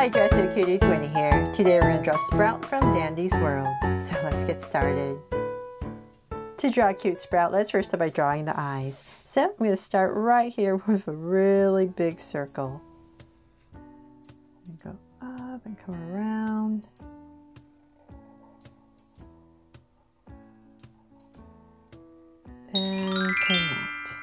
Hi Dresser Cuties, Winnie here. Today we're going to draw Sprout from Dandy's World. So let's get started. To draw a cute Sprout, let's first start by drawing the eyes. So I'm going to start right here with a really big circle. And go up and come around. And connect.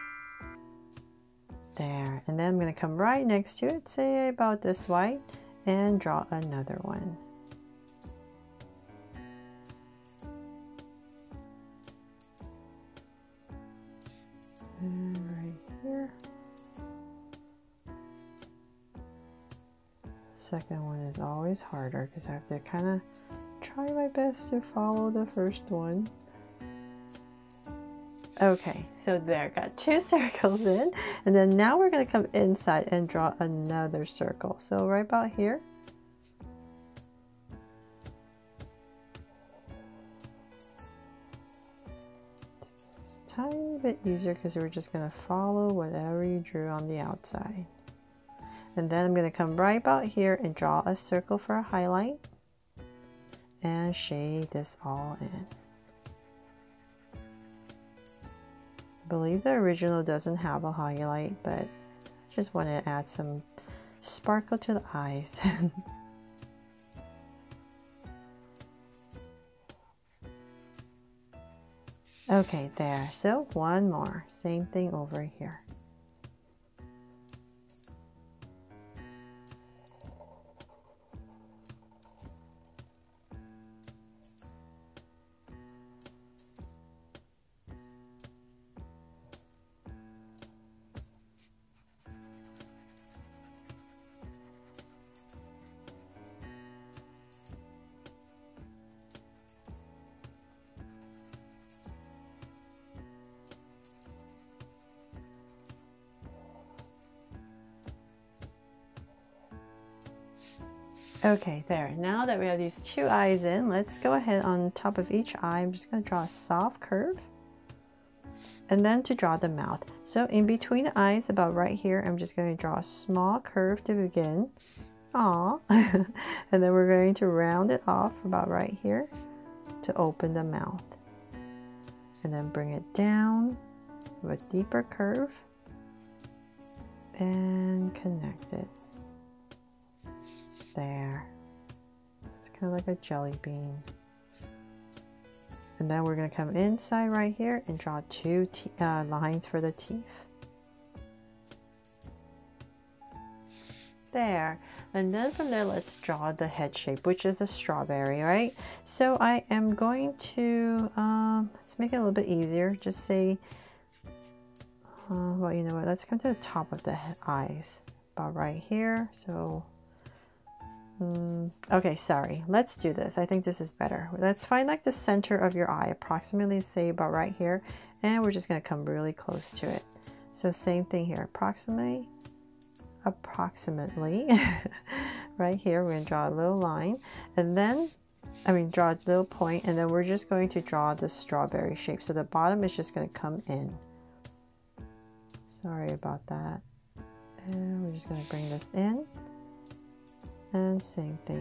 There. And then I'm going to come right next to it, say about this wide, and draw another one. And right here. Second one is always harder because I have to kind of try my best to follow the first one. Okay, so there, got two circles in, and then now we're going to come inside and draw another circle. So right about here. It's a tiny bit easier because we're just going to follow whatever you drew on the outside. And then I'm going to come right about here and draw a circle for a highlight and shade this all in. I believe the original doesn't have a highlight, but I just want to add some sparkle to the eyes. Okay, there. So one more. Same thing over here. Okay, there. Now that we have these two eyes in, let's go ahead on top of each eye. I'm just going to draw a soft curve. And then to draw the mouth. So in between the eyes, about right here, I'm just going to draw a small curve to begin. Aww. And then we're going to round it off about right here to open the mouth. And then bring it down with a deeper curve and connect it. There. This is kind of like a jelly bean. And then we're going to come inside right here and draw two lines for the teeth. There. And then from there, let's draw the head shape, which is a strawberry, right? So I am going to, let's make it a little bit easier. Just say, well, you know what? Let's come to the top of the eyes, about right here. So okay, sorry. Let's do this. I think this is better. Let's find like the center of your eye, approximately say about right here, and we're just going to come really close to it. So same thing here, approximately right here. We're going to draw a little line, and then draw a little point, and then we're just going to draw the strawberry shape. So the bottom is just going to come in. Sorry about that. And we're just going to bring this in. And same thing